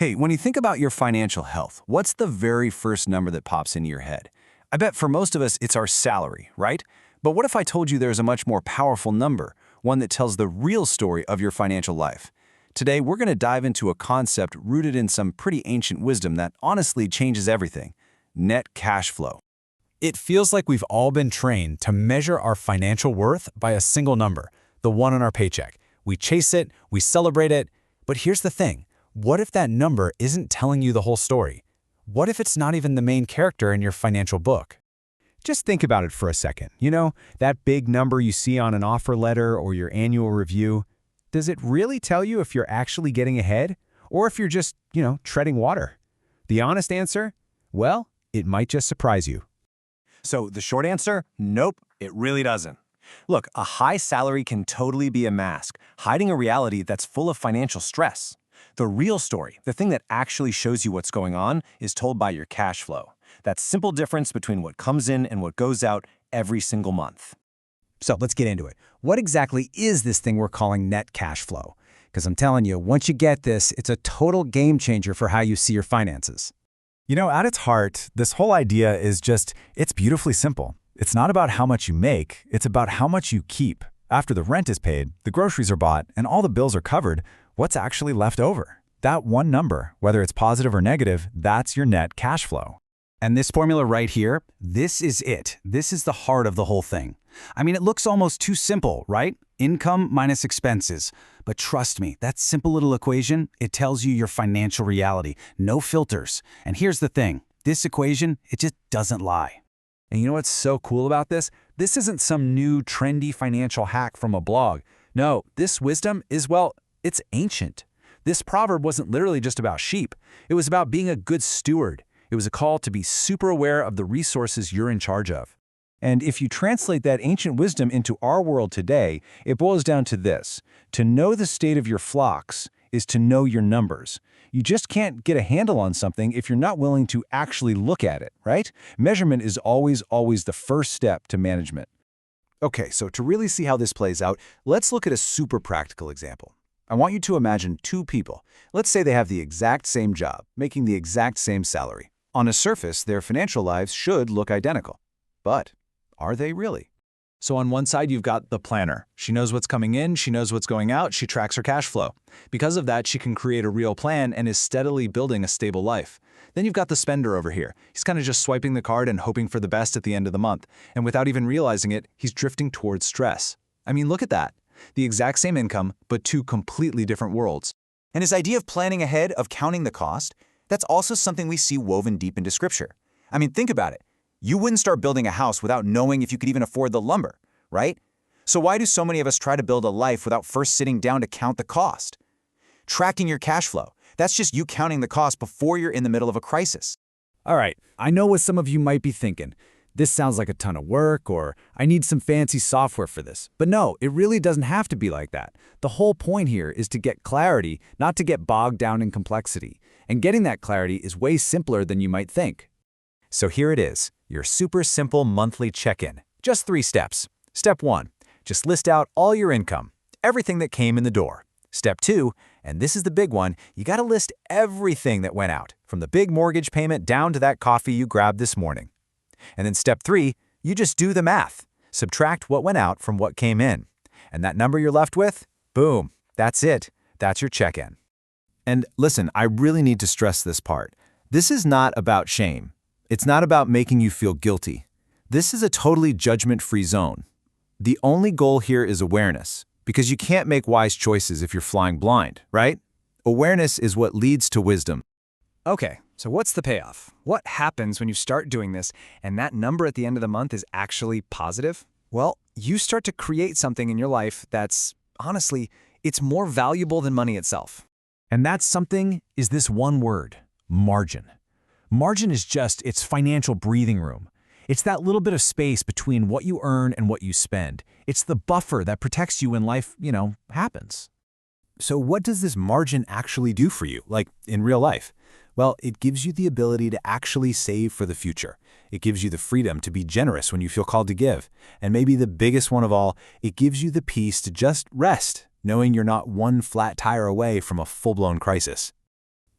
Hey, when you think about your financial health, what's the very first number that pops into your head? I bet for most of us, it's our salary, right? But what if I told you there's a much more powerful number, one that tells the real story of your financial life? Today, we're going to dive into a concept rooted in some pretty ancient wisdom that honestly changes everything: net cash flow. It feels like we've all been trained to measure our financial worth by a single number, the one on our paycheck. We chase it, we celebrate it, but here's the thing. What if that number isn't telling you the whole story? What if it's not even the main character in your financial book? Just think about it for a second. That big number you see on an offer letter or your annual review, does it really tell you if you're actually getting ahead or if you're just, treading water? The honest answer? Well, it might just surprise you. So the short answer? Nope, it really doesn't. Look, a high salary can totally be a mask, hiding a reality that's full of financial stress. The real story, the thing that actually shows you what's going on, is told by your cash flow. That simple difference between what comes in and what goes out every single month. So let's get into it. What exactly is this thing we're calling net cash flow? Because I'm telling you, once you get this, it's a total game changer for how you see your finances. At its heart, this whole idea is it's beautifully simple. It's not about how much you make, it's about how much you keep. After the rent is paid, the groceries are bought, and all the bills are covered, what's actually left over? That one number, whether it's positive or negative, that's your net cash flow. And this formula right here, this is it. This is the heart of the whole thing. I mean, it looks almost too simple, right? Income minus expenses. But trust me, that simple little equation, it tells you your financial reality. No filters. And here's the thing. This equation, it just doesn't lie. And you know what's so cool about this? This isn't some new trendy financial hack from a blog. No, this wisdom is, it's ancient. This proverb wasn't literally just about sheep. It was about being a good steward. It was a call to be super aware of the resources you're in charge of. And if you translate that ancient wisdom into our world today, it boils down to this: to know the state of your flocks is to know your numbers. You just can't get a handle on something if you're not willing to actually look at it, right? Measurement is always the first step to management. Okay, so to really see how this plays out, let's look at a super practical example. I want you to imagine two people. Let's say they have the exact same job, making the exact same salary. On a surface, their financial lives should look identical. But are they really? So on one side, you've got the planner. She knows what's coming in, she knows what's going out, she tracks her cash flow. Because of that, she can create a real plan and is steadily building a stable life. Then you've got the spender over here. He's kind of just swiping the card and hoping for the best at the end of the month. And without even realizing it, he's drifting towards stress. I mean, look at that. The exact same income, but two completely different worlds. And his idea of planning ahead, of counting the cost, that's also something we see woven deep into Scripture. I mean, think about it. You wouldn't start building a house without knowing if you could even afford the lumber, right? So why do so many of us try to build a life without first sitting down to count the cost? Tracking your cash flow, that's just you counting the cost before you're in the middle of a crisis. All right, I know what some of you might be thinking. This sounds like a ton of work, or I need some fancy software for this. But no, it really doesn't have to be like that. The whole point here is to get clarity, not to get bogged down in complexity. And getting that clarity is way simpler than you might think. So here it is, your super simple monthly check-in. Just 3 steps. Step 1, just list out all your income, everything that came in the door. Step 2, and this is the big one, you gotta list everything that went out, from the big mortgage payment down to that coffee you grabbed this morning. And then step 3, you just do the math. Subtract what went out from what came in. And that number you're left with, boom, that's it. That's your check-in. And listen, I really need to stress this part. This is not about shame. It's not about making you feel guilty. This is a totally judgment-free zone. The only goal here is awareness, because you can't make wise choices if you're flying blind, right? Awareness is what leads to wisdom. Okay, so what's the payoff? What happens when you start doing this and that number at the end of the month is actually positive? Well, you start to create something in your life that's, honestly, it's more valuable than money itself. And that something is this one word: margin. Margin is just its financial breathing room. It's that little bit of space between what you earn and what you spend. It's the buffer that protects you when life, happens. So what does this margin actually do for you, like in real life? Well, it gives you the ability to actually save for the future. It gives you the freedom to be generous when you feel called to give. And maybe the biggest one of all, it gives you the peace to just rest, knowing you're not one flat tire away from a full-blown crisis.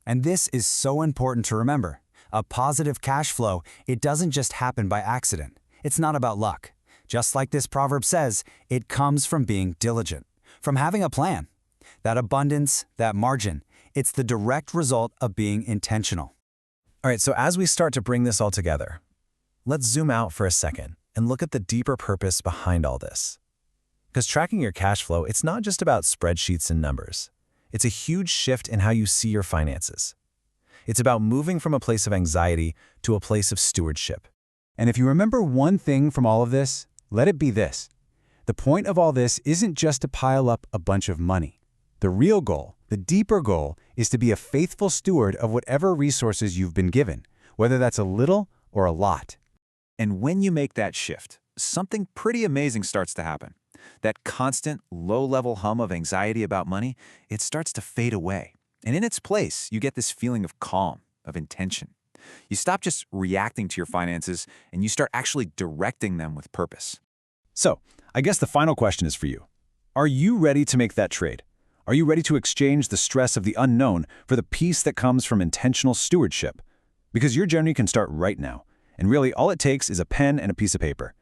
And this is so important to remember. A positive cash flow, it doesn't just happen by accident. It's not about luck. Just like this proverb says, it comes from being diligent, from having a plan. That abundance, that margin, it's the direct result of being intentional. All right, so as we start to bring this all together, let's zoom out for a second and look at the deeper purpose behind all this. Because tracking your cash flow, it's not just about spreadsheets and numbers. It's a huge shift in how you see your finances. It's about moving from a place of anxiety to a place of stewardship. And if you remember one thing from all of this, let it be this. The point of all this isn't just to pile up a bunch of money. The real goal, the deeper goal, is to be a faithful steward of whatever resources you've been given, whether that's a little or a lot. And when you make that shift, something pretty amazing starts to happen. That constant, low-level hum of anxiety about money, it starts to fade away. And in its place, you get this feeling of calm, of intention. You stop just reacting to your finances, and you start actually directing them with purpose. So, I guess the final question is for you. Are you ready to make that trade? Are you ready to exchange the stress of the unknown for the peace that comes from intentional stewardship? Because your journey can start right now. And really, all it takes is a pen and a piece of paper.